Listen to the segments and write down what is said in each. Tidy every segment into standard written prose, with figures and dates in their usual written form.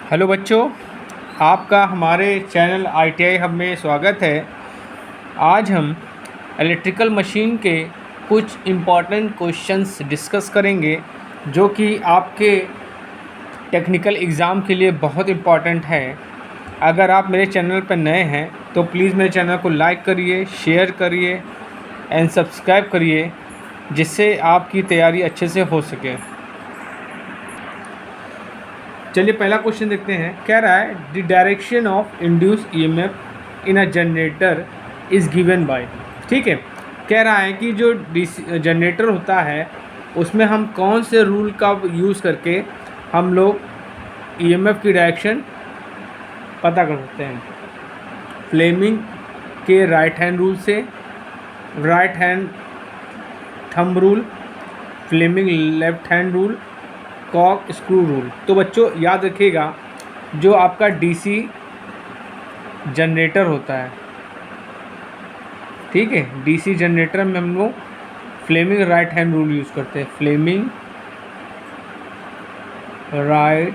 Hello बच्चों, आपका हमारे चैनल ITI हब में स्वागत है। आज हम इलेक्ट्रिकल मशीन के कुछ इम्पॉर्टेंट क्वेश्चंस डिस्कस करेंगे जो कि आपके टेक्निकल एग्ज़ाम के लिए बहुत इम्पॉर्टेंट है। अगर आप मेरे चैनल पर नए हैं तो प्लीज़ मेरे चैनल को लाइक करिए, शेयर करिए एंड सब्सक्राइब करिए, जिससे आपकी तैयारी अच्छे से हो सके। चलिए पहला क्वेश्चन देखते हैं। कह रहा है the direction of induce EMF in a generator is given by. ठीक है, कह रहा है कि जो DC जनरेटर होता है उसमें हम कौन से रूल का यूज़ करके हम लोग EMF की डायरेक्शन पता कर सकते हैं। फ्लेमिंग के राइट हैंड रूल से, right hand thumb rule, Fleming left hand rule, corkscrew rule. तो बच्चों याद रखिएगा, जो आपका DC जनरेटर होता है, ठीक है, DC जनरेटर में हम लोग Fleming right hand rule use करते हैं। Fleming right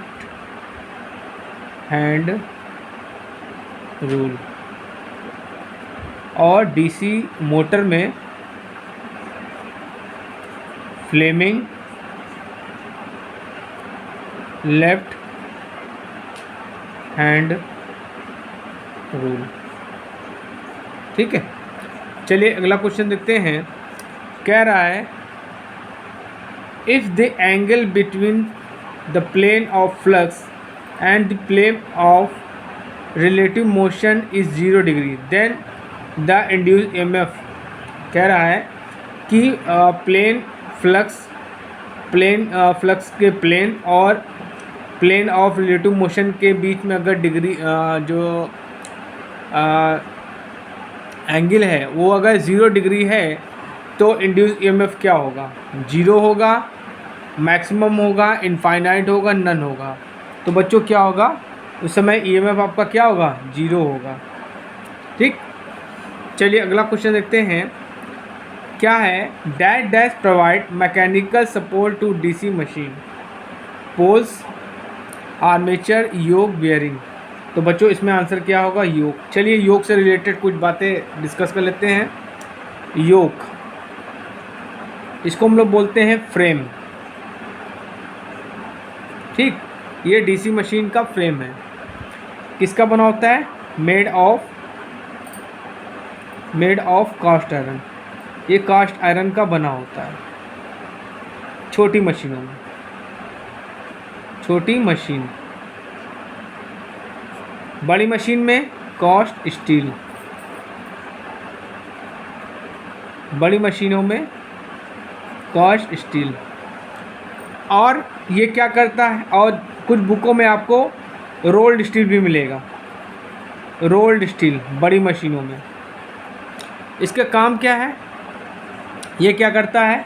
hand rule. और DC मोटर में फ्लेमिंग लेफ्ट हैंड रूल। ठीक है, चलिए अगला क्वेश्चन देखते हैं। कह रहा है if the angle between the plane of flux and the plane of relative motion is 0 degree then the induce EMF। कह रहा है कि फ्लक्स के प्लेन और प्लेन ऑफ रिलेटिव मोशन के बीच में अगर डिग्री जो एंगल है वो अगर 0 डिग्री है तो इंड्यूस EMF क्या होगा? 0 होगा, मैक्सिमम होगा, इनफाइनाइट होगा, नन होगा। तो बच्चों क्या होगा उस समय? EMF आपका क्या होगा? 0 होगा। ठीक, चलिए अगला क्वेश्चन देखते हैं। क्या है? Dash dash provide mechanical support to DC machine, poles, armature, yoke, bearing. तो बच्चों इसमें आंसर क्या होगा? योक। चलिए योक से रिलेटेड कुछ बातें डिस्कस कर लेते हैं। योक, इसको हम लोग बोलते हैं फ्रेम। ठीक, ये DC मशीन का फ्रेम है। किसका बना होता है? Made of cast iron. ये कास्ट आयरन का बना होता है। छोटी मशीनों में, छोटी मशीन। बड़ी मशीन में कास्ट स्टील। बड़ी मशीनों में कास्ट स्टील। और ये क्या करता है? और कुछ बुकों में आपको रोल्ड स्टील भी मिलेगा। रोल्ड स्टील बड़ी मशीनों में। इसका काम क्या है? ये क्या करता है?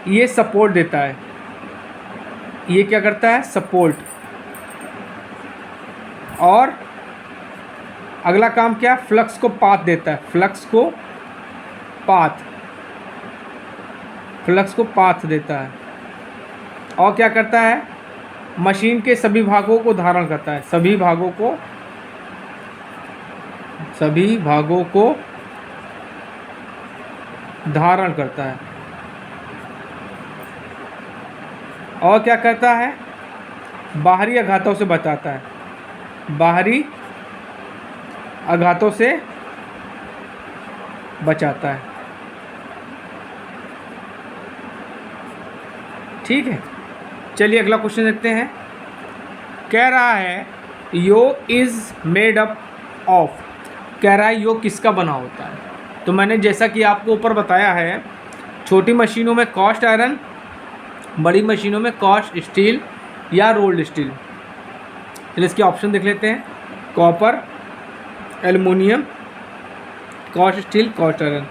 ये सपोर्ट देता है। ये क्या करता है? सपोर्ट। और अगला काम क्या? फ्लक्स को पाथ देता है। फ्लक्स को पाथ देता है। और क्या करता है? मशीन के सभी भागों को धारण करता है। सभी भागों को धारण करता है। और क्या करता है? बाहरी आघातों से बचाता है। बाहरी आघातों से बचाता है। ठीक है, चलिए अगला क्वेश्चन देखते हैं। कह रहा है योक इज़ मेड अप ऑफ। कह रहा है योक किसका बना होता है? तो मैंने जैसा कि आपको ऊपर बताया है, छोटी मशीनों में कास्ट आयरन, बड़ी मशीनों में कास्ट स्टील या रोल्ड स्टील। चलिए इसके ऑप्शन देख लेते हैं। Copper, aluminium, cast steel, cast iron.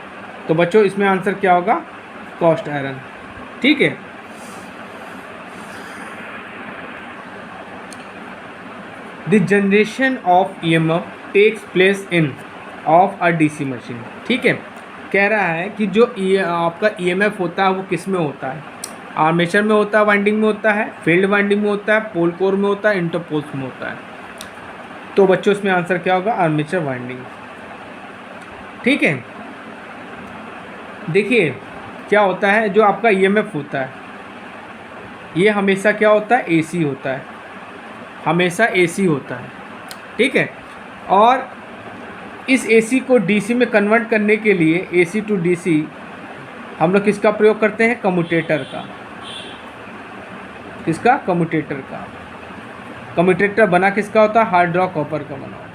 तो बच्चों इसमें आंसर क्या होगा? Cast iron. ठीक है, the generation of EMF takes place in of a DC machine. ठीक है, कह रहा है कि जो आपका EMF होता है वो किस में होता है? आर्मेचर में होता है, वाइंडिंग में होता है, फील्ड वाइंडिंग में होता है, पोल कोर में होता है, इंटरपोल्स में होता है। तो बच्चों इसमें आंसर क्या होगा, आर्मेचर वाइंडिंग। ठीक है, देखिए क्या होता है, जो आपका ईएमएफ होता है ये हमेशा क्या होता है, एसी होता है, हमेशा एसी होता है। ठीक है, और इस एसी को डीसी में कन्वर्ट करने के लिए, एसी टू डीसी, हम लोग किसका प्रयोग करते हैं, कम्यूटेटर का। किसका, कम्यूटेटर का। कम्यूटेटर बना किसका होता है, हार्ड रॉक कॉपर का बना होता है,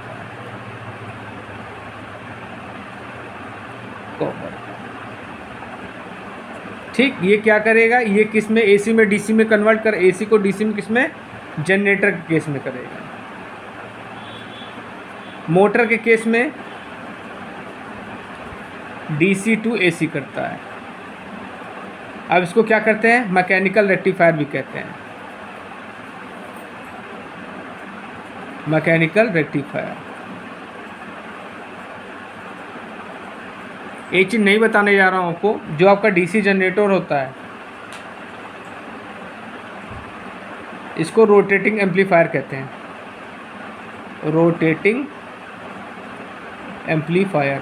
कॉपर। ठीक, ये क्या करेगा, ये किस में, एसी में डीसी में कन्वर्ट कर, एसी को डीसी में किस में, जनरेटर के केस में करेगा। मोटर के केस में डीसी टू एसी करता है। अब इसको क्या करते हैं, मैकेनिकल रेक्टिफायर भी कहते हैं, मैकेनिकल रेक्टिफायर। एक चीज़ नहीं बताने जा रहा हूँ आपको, जो आपका डीसी जनरेटर होता है इसको रोटेटिंग एम्पलीफायर कहते हैं, रोटेटिंग एम्पलीफायर।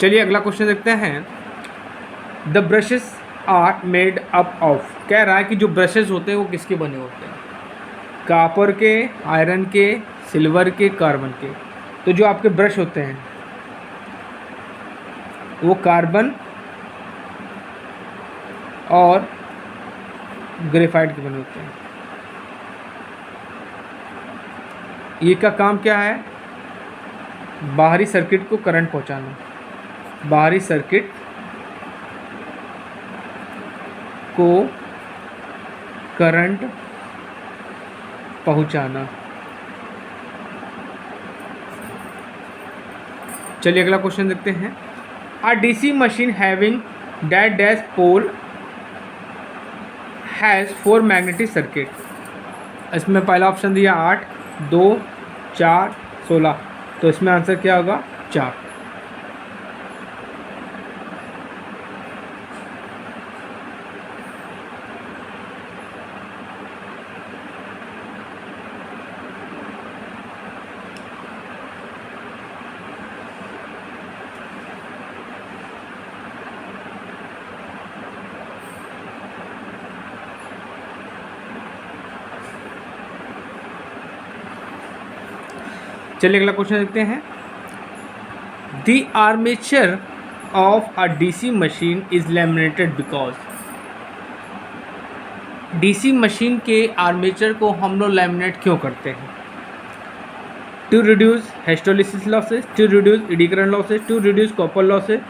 चलिए अगला क्वेश्चन देखते हैं। The brushes are made up of, कह रहा है कि जो ब्रशेस होते हैं वो किसके बने होते हैं, कॉपर के, आयरन के, सिल्वर के, कार्बन के। तो जो आपके ब्रश होते हैं वो कार्बन और ग्रेफाइट के बने होते हैं। ये का काम क्या है, बाहरी सर्किट को करंट पहुंचाना, बाहरी सर्किट को करंट पहुंचाना। चलिए अगला क्वेश्चन देखते हैं। A DC machine having dash dash pole has 4 magnetic circuit. इसमें पहला ऑप्शन दिया 8, 2, 4, 16, तो इसमें आंसर क्या होगा, 4। चलिए अगला क्वेश्चन देखते हैं। The armature of a DC machine is laminated because, DC machine के आर्मेचर को हम लोग लैमिनेट क्यों करते हैं, to reduce hysteresis losses, to reduce eddy current losses, to reduce copper losses,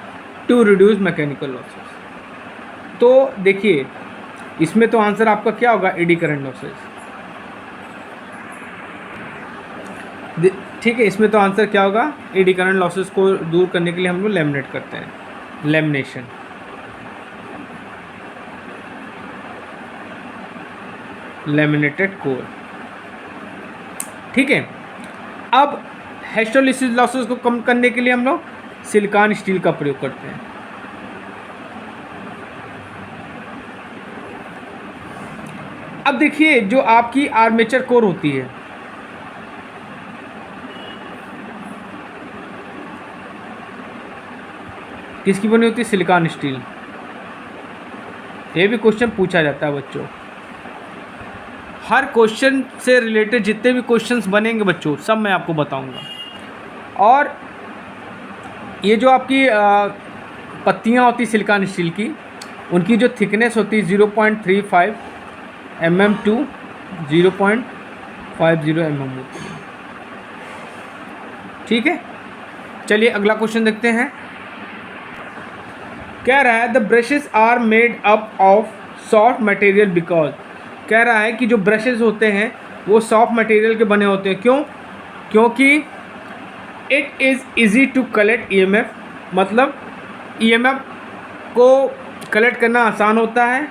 to reduce mechanical losses. तो देखिए इसमें तो आंसर आपका क्या होगा, एडी करंट लॉसेस। ठीक है, इसमें तो आंसर क्या होगा, एडी करंट लॉसेस को दूर करने के लिए हम लोग लैमिनेट करते हैं, लैमिनेशन। Laminated core. ठीक है, अब हिस्टोलिसिस लॉसेस को कम करने के लिए हम लोग सिलिकॉन स्टील का प्रयोग करते हैं। अब देखिए जो आपकी आर्मेचर कोर होती है, किसकी बनी होती है, सिलिकॉन स्टील। ये भी क्वेश्चन पूछा जाता है बच्चों, हर क्वेश्चन से रिलेटेड जितने भी क्वेश्चंस बनेंगे बच्चों सब मैं आपको बताऊंगा। और ये जो आपकी पत्तियाँ होती सिलिकॉन स्टील की, उनकी जो थिकनेस होती है 0.35 mm टू 0.50 mm होती है। ठीक है, चलिए अगला क्वेश्चन देखते हैं। कह रहा है the brushes are made up of soft material because, कह रहा है कि जो ब्रशेस होते हैं वो सॉफ्ट मटेरियल के बने होते हैं। क्यों, क्योंकि it is easy to collect EMF, मतलब ईएमएफ को कलेक्ट करना आसान होता है।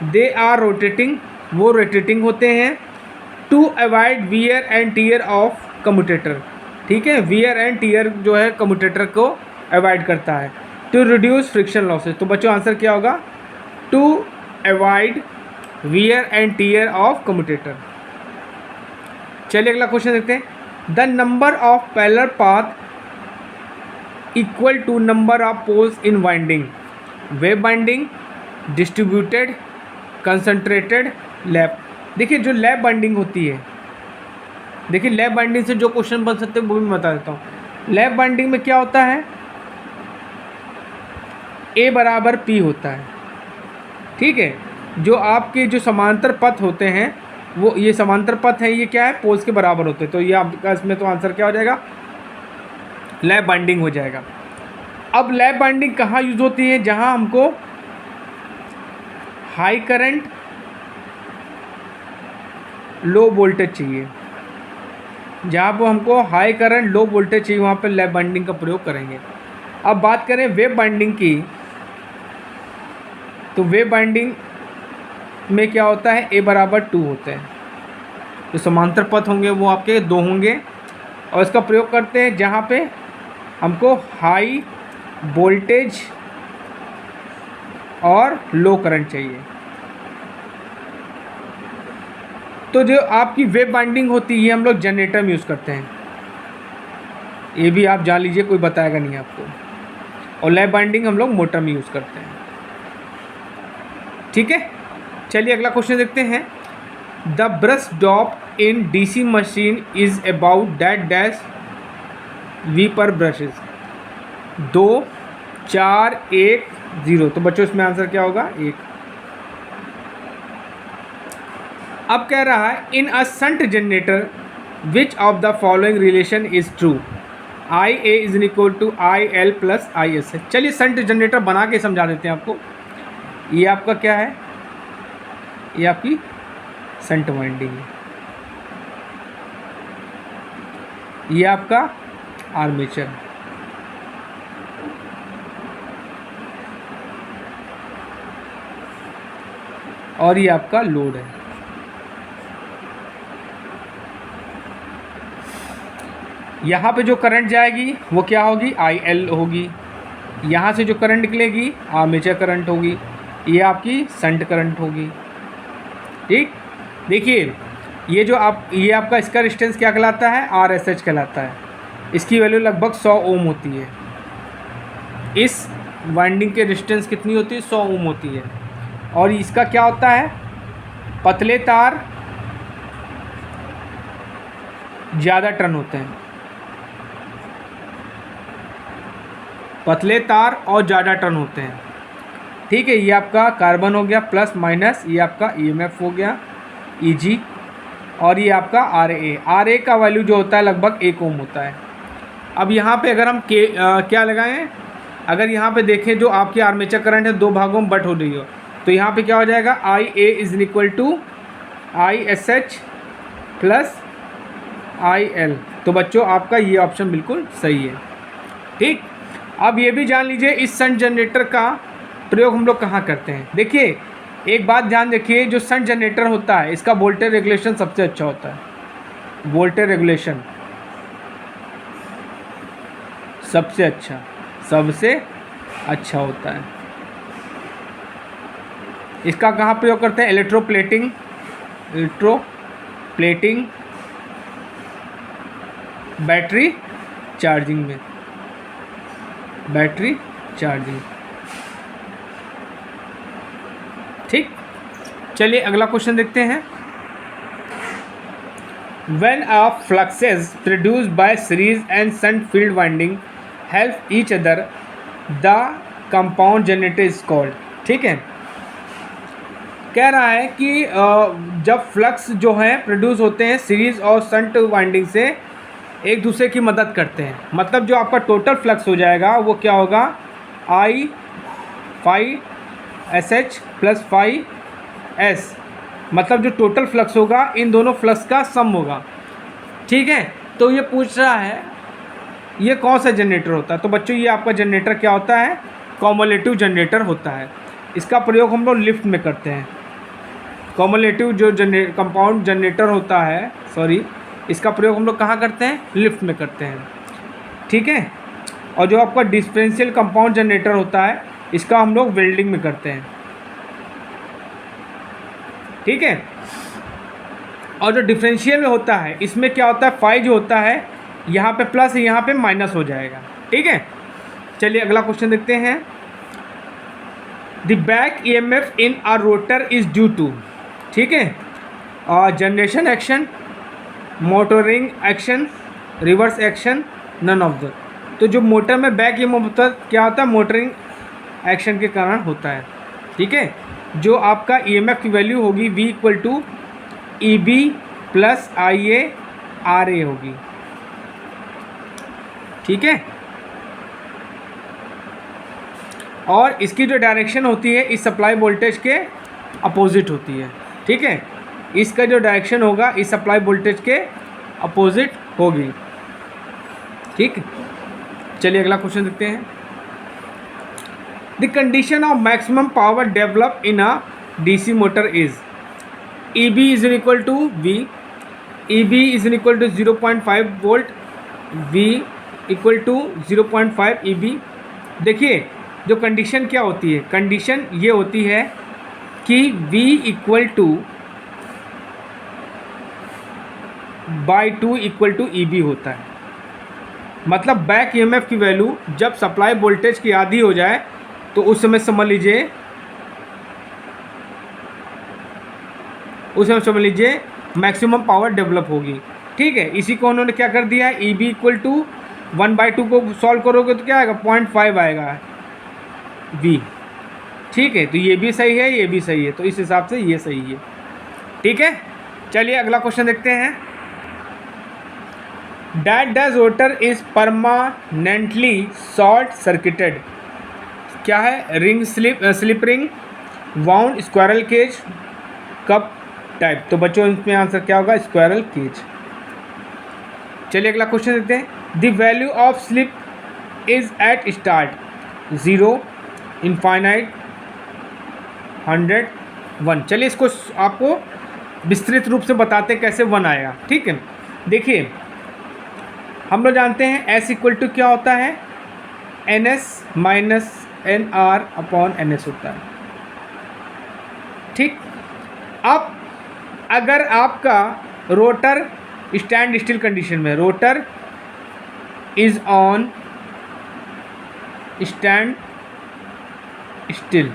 दे आर रोटेटिंग, वो रोटेटिंग होते हैं। To avoid wear and tear of commutator, ठीक है, वियर एंड टीयर जो है कम्यूटेटर को अवॉइड करता है। टू रिड्यूस फ्रिक्शन लॉसेस, तो बच्चों आंसर क्या होगा, to avoid wear and tear of commutator. चलिए अगला क्वेश्चन देखते हैं। The number of parallel path equal to number of poles in winding, wave binding, distributed, concentrated, lap. देखिए जो लैप बाइंडिंग होती है, देखिए लैप बाइंडिंग से जो क्वेश्चन बन सकते हैं वो भी मैं बता देता हूँ। लैप बाइंडिंग में क्या होता है, A बराबर P होता है, ठीक है। जो आपके जो समांतर पथ होते हैं वो, ये समांतर पथ है, ये क्या है, पोल्स के बराबर होते हैं। तो ये आपका इसमें तो आंसर क्या हो जाएगा, लैप बाइंडिंग हो जाएगा। अब लैप बाइंडिंग कहाँ यूज होती है, जहाँ हमको हाई करंट लो वोल्टेज चाहिए, जहाँ पर हमको हाई करंट लो वोल्टेज चाहिए वहाँ पर लैप बाइंडिंग का प्रयोग करेंगे। अब बात करें वेव बाइंडिंग की, तो वेव बाइंडिंग में क्या होता है, A बराबर 2 होते हैं। जो समांतर पथ होंगे वो आपके 2 होंगे और इसका प्रयोग करते हैं जहाँ पे हमको हाई वोल्टेज और लो करंट चाहिए। तो जो आपकी वेव बाइंडिंग होती है ये हम लोग जनरेटर में यूज़ करते हैं, ये भी आप जान लीजिए, कोई बताएगा नहीं आपको। और लैप बाइंडिंग हम लोग मोटर में यूज़ करते हैं, ठीक है। चलिए अगला क्वेश्चन देखते हैं। The brush drop in DC machine is about that dash V पर ब्रशेस, 2, 4, 1, 0। तो बच्चों इसमें आंसर क्या होगा, 1। अब कह रहा है in a shunt generator which of the following relation is true, IA is equal to IL plus IS है। चलिए शंट जनरेटर बना के समझा देते हैं आपको। ये आपका क्या है, ये आपकी शंट वाइंडिंग है, ये आपका आर्मेचर है, और ये आपका लोड है। यहाँ पे जो करंट जाएगी वो क्या होगी, IL होगी। यहाँ से जो करंट निकलेगी आर्मेचर करंट होगी, ये आपकी शंट करंट होगी, ठीक। देखिए ये जो ये आपका इसका रेजिस्टेंस क्या कहलाता है, RSH कहलाता है। इसकी वैल्यू लगभग 100 ओम होती है। इस वाइंडिंग के रेजिस्टेंस कितनी होती है, 100 ओम होती है। और इसका क्या होता है, पतले तार ज़्यादा टर्न होते हैं, पतले तार और ज़्यादा टर्न होते हैं, ठीक है। ये आपका कार्बन हो गया प्लस माइनस, ये आपका EMF हो गया EG, और ये आपका RA का वैल्यू जो होता है लगभग 1 ओम होता है। अब यहाँ पे अगर हम क्या लगाएं, अगर यहाँ पे देखें जो आपकी आर्मेचर करंट है 2 भागों में बट हो रही हो, तो यहाँ पे क्या हो जाएगा, IA is equal to ISH plus IL। तो बच्चों आपका ये ऑप्शन बिल्कुल सही है, ठीक। अब ये भी जान लीजिए इस शंट जनरेटर का प्रयोग हम लोग कहाँ करते हैं। देखिए एक बात ध्यान रखिए, जो शंट जनरेटर होता है इसका वोल्टेज रेगुलेशन सबसे अच्छा होता है, वोल्टेज रेगुलेशन सबसे अच्छा होता है। इसका कहाँ प्रयोग करते हैं, इलेक्ट्रोप्लेटिंग बैटरी चार्जिंग में, बैटरी चार्जिंग, ठीक। चलिए अगला क्वेश्चन देखते हैं। When a fluxes produced by series and shunt field winding help each other, the compound generator is called, ठीक है। कह रहा है कि जब फ्लक्स जो है प्रोड्यूस होते हैं सीरीज और शंट वाइंडिंग से, एक दूसरे की मदद करते हैं, मतलब जो आपका टोटल फ्लक्स हो जाएगा वो क्या होगा, I phi SH plus phi S, मतलब जो टोटल फ्लक्स होगा इन दोनों फ्लक्स का सम होगा, ठीक है। तो ये पूछ रहा है ये कौन सा जनरेटर होता है। तो बच्चों ये आपका जनरेटर क्या होता है, कॉमुलेटिव जनरेटर होता है। इसका प्रयोग हम लोग लिफ्ट में करते हैं। कॉमुलेटिव जो कंपाउंड जनरेटर होता है, इसका प्रयोग हम लोग कहाँ करते हैं, लिफ्ट में करते हैं, ठीक है। और जो आपका डिफरेंशियल कंपाउंड जनरेटर होता है इसका हम लोग वेल्डिंग में करते हैं, ठीक है। और जो डिफरेंशियल में होता है इसमें क्या होता है, फाई जो होता है यहाँ पे प्लस यहाँ पे माइनस हो जाएगा। ठीक है, चलिए अगला क्वेश्चन देखते हैं। The back EMF in a rotor is due to, ठीक है, generation action, motoring action, reverse action, none of the. तो जो मोटर में बैक ईएमएफ होता है क्या होता है, मोटरिंग एक्शन के कारण होता है। ठीक है, जो आपका ईएमएफ की वैल्यू होगी V equal to EB plus IA RA होगी। ठीक है, और इसकी जो डायरेक्शन होती है इस सप्लाई वोल्टेज के अपोजिट होती है। ठीक है, इसका जो डायरेक्शन होगा इस सप्लाई वोल्टेज के अपोजिट होगी। ठीक, चलिए अगला क्वेश्चन देखते हैं। The condition of maximum power develop in a DC motor is EB is equal to V, EB is equal to 0.5 volt, V equal to 0.5 EB। देखिए जो कंडीशन क्या होती है, कंडीशन ये होती है कि V equal to by 2 equal to EB होता है। मतलब बैक ईएमएफ की वैल्यू जब सप्लाई वोल्टेज की आधी हो जाए तो उस समय समझ लीजिए, मैक्सिमम पावर डेवलप होगी। ठीक है, इसी को उन्होंने क्या कर दिया है, EB इक्वल टू 1/2 को सॉल्व करोगे तो क्या आएगा, 0.5 आएगा V। ठीक है, तो ये भी सही है, ये भी सही है, तो इस हिसाब से ये सही है। ठीक है, चलिए अगला क्वेश्चन देखते हैं। That does rotor is permanently short circuited, क्या है, ring slip ring, wound, squirrel cage, cup type. तो बच्चों इसमें आंसर क्या होगा, स्क्वायरल केज। चलिए अगला क्वेश्चन देखते हैं। The value of slip is at start 0, infinite, 100, 1। चलिए इसको आपको विस्तृत रूप से बताते कैसे 1 आएगा। ठीक है, देखिए हम लोग जानते हैं S इक्वल टू क्या होता है, NS minus NR upon NS होता है। ठीक, अब अगर आपका रोटर स्टैंड स्टिल कंडीशन में, rotor is on stand still,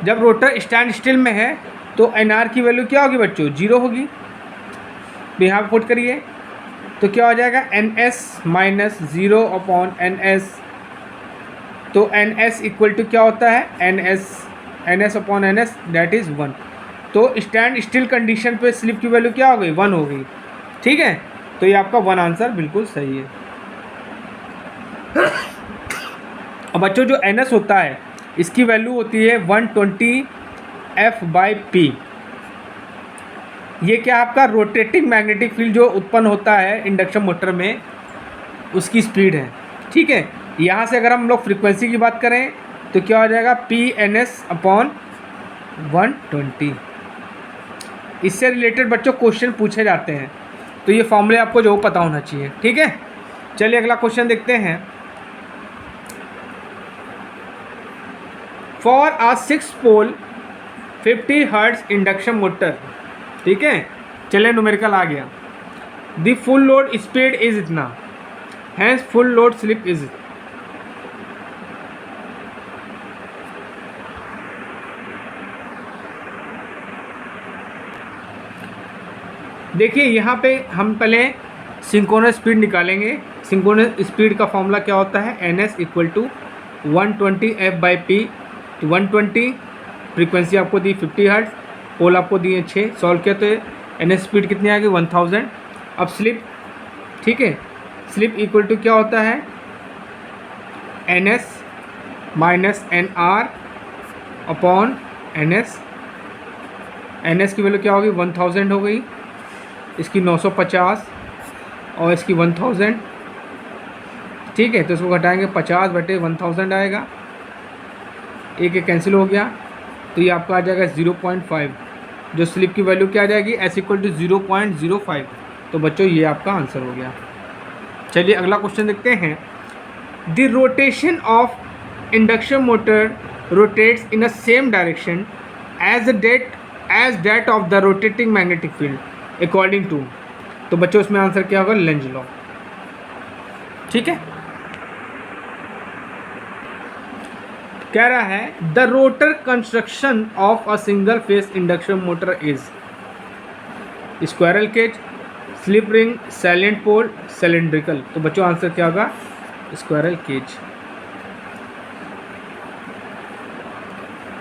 जब रोटर स्टैंड स्टिल में है तो NR की वैल्यू क्या होगी बच्चों, 0 होगी। तो यहाँ पे पुट करिए तो क्या हो जाएगा, NS माइनस 0 अपॉन NS। तो NS इक्वल टू क्या होता है, NS upon NS that is 1। तो stand still condition pay slip की वैल्यू क्या हो गई, 1 हो गई। ठीक है, तो ये आपका 1 आंसर बिल्कुल सही है। अब बच्चों जो NS होता है इसकी वैल्यू होती है 120 F/P। ये क्या आपका रोटेटिंग मैग्नेटिक फील्ड जो उत्पन्न होता है इंडक्शन मोटर में, उसकी स्पीड है। ठीक है, यहाँ से अगर हम लोग फ्रीक्वेंसी की बात करें तो क्या हो जाएगा, PNS अपॉन 120। इससे रिलेटेड बच्चों क्वेश्चन पूछे जाते हैं, तो ये फॉर्मूले आपको जो पता होना चाहिए। ठीक है, चलिए अगला क्वेश्चन देखते हैं। For a 6 pole 50 hertz induction motor, ठीक है, चलिए न्यूमेरिकल आ गया। The full load speed is इतना, hence full load slip is. देखिए यहाँ पे हम पहले सिंक्रोनस स्पीड निकालेंगे। सिंक्रोनस स्पीड का फॉर्मूला क्या होता है, NS इक्वल टू 120 F/P। तो 120 फ्रीक्वेंसी आपको दी 50 हर्ट्ज, पोल आपको दिए 6, सॉल्व किया तो NS स्पीड कितनी आ गई, 1000। अब स्लिप, ठीक है, स्लिप इक्वल टू क्या होता है, NS minus NR upon NS। NS की वैल्यू क्या होगी, 1000 हो गई, इसकी 950 और इसकी 1000। ठीक है, तो इसको घटाएंगे 50/1000 आएगा, एक कैंसिल हो गया, तो ये आपका आ जाएगा 0.5। जो स्लिप की वैल्यू क्या आ जाएगी, S इक्वल टू 0.05। तो बच्चों ये आपका आंसर हो गया। चलिए अगला क्वेश्चन देखते हैं। The rotation of induction motor rotates in a same direction as the that as that of the rotating magnetic field according to. तो बच्चों इसमें आंसर क्या होगा? Lenz law. ठीक है, कह रहा है the rotor construction of a single phase induction motor is squirrel cage, slip ring, salient pole, cylindrical. तो बच्चों आंसर क्या होगा? Squirrel cage.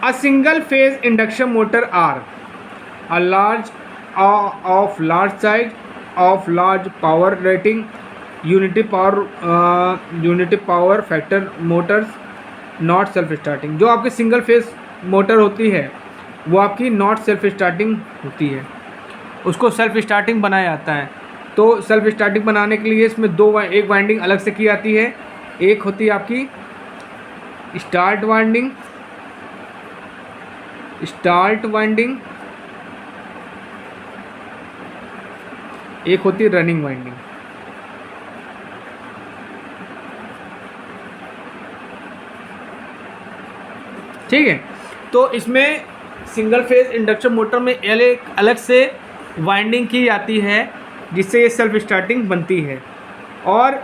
A single phase induction motor are a large of large size, of large power rating, unity power factor motors, not self starting। जो आपकी single phase motor होती है वो आपकी नॉट सेल्फ स्टार्टिंग होती है, उसको सेल्फ स्टार्टिंग बनाया जाता है। तो सेल्फ स्टार्टिंग बनाने के लिए इसमें एक वाइंडिंग अलग से की जाती है। एक होती है आपकी स्टार्ट वाइंडिंग, एक होती है रनिंग वाइंडिंग। ठीक है, तो इसमें सिंगल फेज इंडक्शन मोटर में अलग से वाइंडिंग की जाती है जिससे ये सेल्फ स्टार्टिंग बनती है। और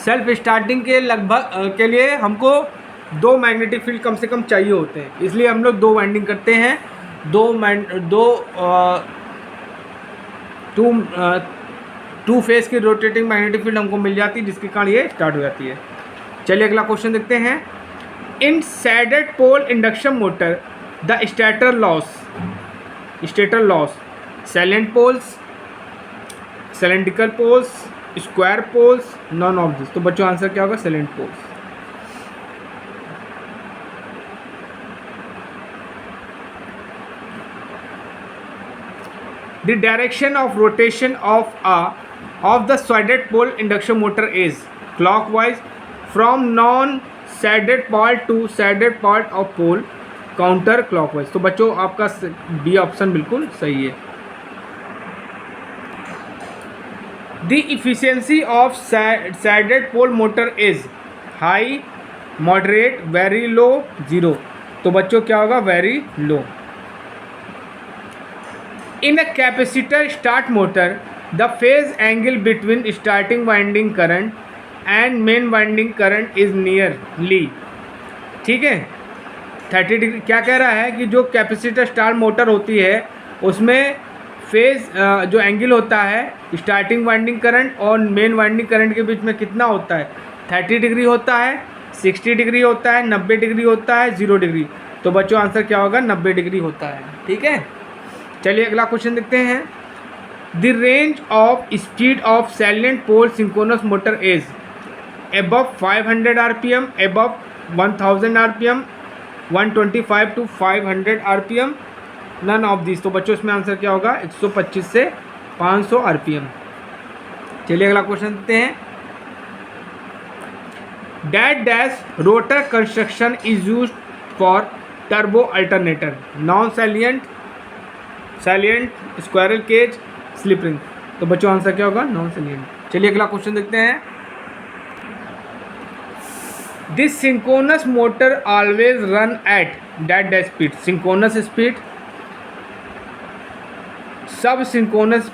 सेल्फ स्टार्टिंग के लिए हमको 2 मैग्नेटिक फील्ड कम से कम चाहिए होते हैं, इसलिए हम लोग 2 वाइंडिंग करते हैं। टू फेस की रोटेटिंग मैग्नेटिक फील्ड हमको मिल जाती है जिसके कारण ये स्टार्ट हो जाती है। चलिए अगला क्वेश्चन देखते हैं। In shaded pole induction motor the stator loss salient poles, cylindrical poles, square poles, none of this. तो बच्चों आंसर क्या होगा? Salient poles. The direction of rotation of the shaded pole induction motor is clockwise from non-shaded part to shaded part of pole, counter clockwise। तो बच्चों आपका B option बिल्कुल सही है। The efficiency of shaded pole motor is high, moderate, very low, 0। तो बच्चों क्या होगा? very low। In a capacitor start motor, the phase angle between starting winding current and main winding current is nearly, ठीक है, 30 degree. क्या कह रहा है कि जो कैपेसिटर स्टार्ट मोटर होती है उसमें फेज जो एंगल होता है स्टार्टिंग वाइंडिंग करंट और मेन वाइंडिंग करंट के बीच में कितना होता है? 30 डिग्री होता है, 60 डिग्री होता है, 90 डिग्री होता है, 0 डिग्री। तो बच्चों आंसर क्या होगा? 90 डिग्री होता है। ठीक है, चलिए अगला क्वेश्चन देखते हैं। The range of speed of salient pole synchronous motor is above 500 rpm, above 1000 rpm, 125 to 500 rpm, none of these। तो बच्चों इसमें आंसर क्या होगा? 125 से 500 rpm। चलिए अगला क्वेश्चन देखते हैं। Dash rotor construction is used for turbo alternator, non salient, squirrel cage, slip ring. तो बच्चों आंसर क्या होगा? Non salient. चलिए अगला क्वेश्चन देखते हैं। This synchronous motor always run at dash speed, synchronous speed, sub synchronous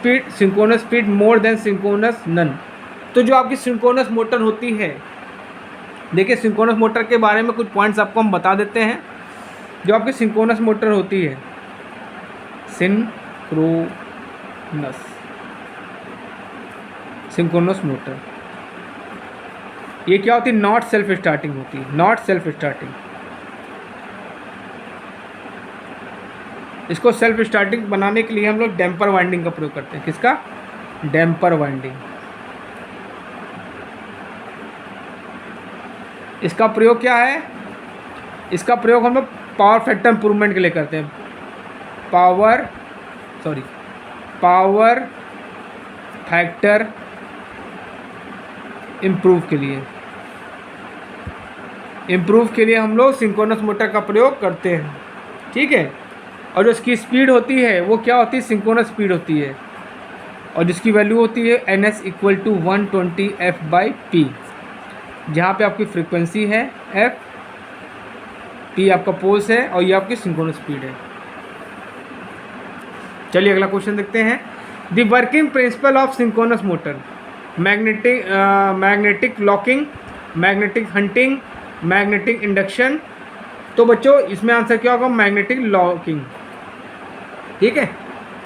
speed, more than synchronous, none. तो जो आपकी सिंक्रोनस मोटर होती है, देखिए सिंक्रोनस मोटर के बारे में कुछ पॉइंट्स आपको हम बता देते हैं। जो आपकी सिंक्रोनस मोटर होती है, सिंक्रोनस मोटर, ये क्या होती है? नॉट सेल्फ स्टार्टिंग होती है, नॉट सेल्फ स्टार्टिंग। इसको सेल्फ स्टार्टिंग बनाने के लिए हम लोग डैम्पर वाइंडिंग का प्रयोग करते हैं। किसका? Damper winding. इसका प्रयोग क्या है? इसका प्रयोग हम लोग पावर फैक्टर इंप्रूवमेंट के लिए करते हैं। पावर फैक्टर इम्प्रूव के लिए हम लोग सिंक्रोनस मोटर का प्रयोग करते हैं। ठीक है, और जो इसकी स्पीड होती है वो क्या होती है? सिंक्रोनस स्पीड होती है, और जिसकी वैल्यू होती है NS = 120 F/P, जहाँ पे आपकी फ्रीक्वेंसी है F, P आपका पोल्स है और ये आपकी सिंक्रोनस स्पीड है। चलिए अगला क्वेश्चन देखते हैं। The working principle of synchronous motor, magnetic locking, magnetic hunting, magnetic induction. तो बच्चों इसमें आंसर क्या होगा? Magnetic locking. ठीक है,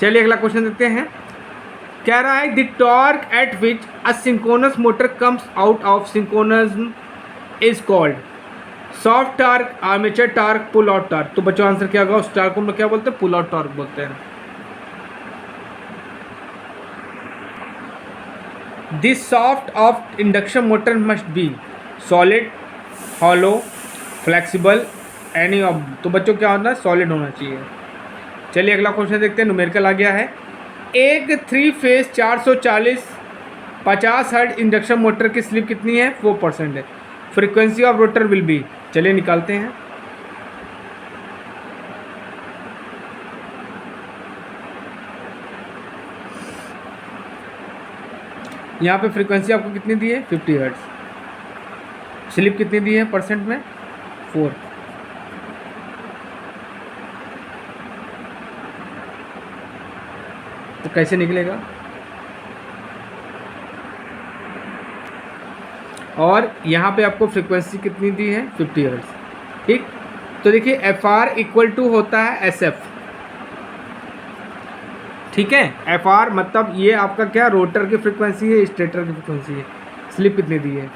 चलिए अगला क्वेश्चन देखते हैं। कह रहा है the torque at which a synchronous motor comes out of synchronism is called soft torque, armature torque, pull out torque. तो बच्चों आंसर क्या होगा? उस टॉर्क को हम लोग क्या बोलते हैं? पुल आउट टॉर्क बोलते हैं। This soft of induction motor must be solid, hollow, flexible, any of. तो बच्चों क्या होना है? सॉलिड होना चाहिए। चलिए अगला क्वेश्चन देखते हैं। न्यूमेरिकल आ गया है। एक 3 फेज 440 50 हर्ट्ज इंडक्शन मोटर की स्लिप कितनी है? 4% है। Frequency of rotor will be, चलिए निकालते हैं। यहाँ पे फ्रीक्वेंसी आपको कितनी दी है? 50 हर्ट्ज। स्लिप कितनी दी है परसेंट में? 4। तो कैसे निकलेगा? और यहाँ पे आपको फ्रीक्वेंसी कितनी दी है? 50 हर्ट्ज। ठीक, तो देखिए FR इक्वल टू होता है SF। ठीक है, FR मतलब ये आपका क्या? रोटर की फ्रीक्वेंसी है, स्टेटर की फ्रीक्वेंसी है। स्लिप कितनी दी है?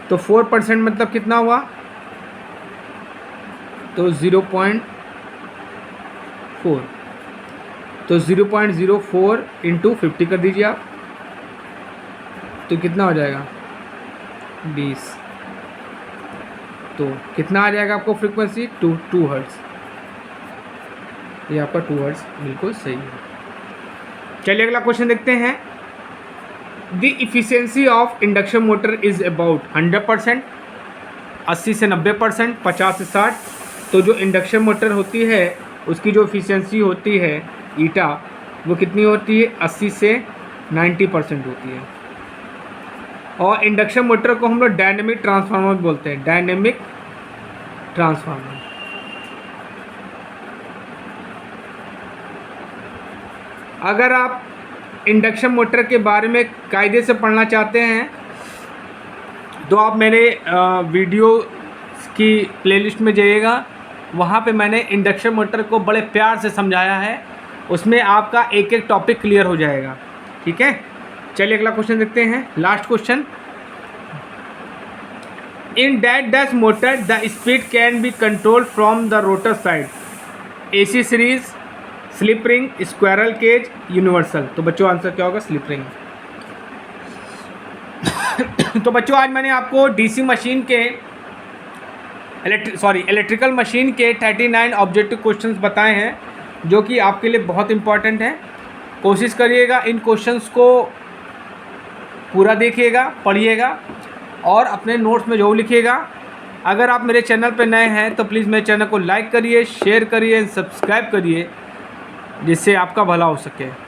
तो 4% मतलब कितना हुआ? तो 0.4। तो 0.04 इंटू 50 कर दीजिए आप, तो कितना हो जाएगा? 20। तो कितना आ जाएगा आपको फ्रीक्वेंसी? 2 हर्ट्ज। ये आपका 2 हर्ट्ज बिल्कुल सही है। चलिए अगला क्वेश्चन देखते हैं। The efficiency of induction motor is about 100%, 80 से 90%, 50 से 60। तो जो इंडक्शन मोटर होती है उसकी जो इफिशियंसी होती है ईटा, वो कितनी होती है? 80 से 90% होती है। और इंडक्शन मोटर को हम लोग डायनेमिक ट्रांसफार्मर बोलते हैं। Dynamic transformer. अगर आप इंडक्शन मोटर के बारे में कायदे से पढ़ना चाहते हैं तो आप मेरे वीडियो की प्लेलिस्ट में जाइएगा, वहाँ पे मैंने इंडक्शन मोटर को बड़े प्यार से समझाया है। उसमें आपका एक एक टॉपिक क्लियर हो जाएगा। ठीक है, चलिए अगला क्वेश्चन देखते हैं। Last question. In that dash motor the speed can be control from the rotor side, AC series, slip ring, squirrel cage, universal. तो बच्चों आंसर क्या होगा? Slip ring. तो बच्चों आज मैंने आपको DC मशीन के इलेक्ट्रिकल मशीन के 39 ऑब्जेक्टिव क्वेश्चंस बताए हैं, जो कि आपके लिए बहुत इंपॉर्टेंट हैं। कोशिश करिएगा इन क्वेश्चंस को पूरा देखिएगा, पढ़िएगा और अपने नोट्स में जो लिखिएगा। अगर आप मेरे चैनल पर नए हैं तो प्लीज़ मेरे चैनल को लाइक करिए, शेयर करिए, सब्सक्राइब करिए, जिससे आपका भला हो सके।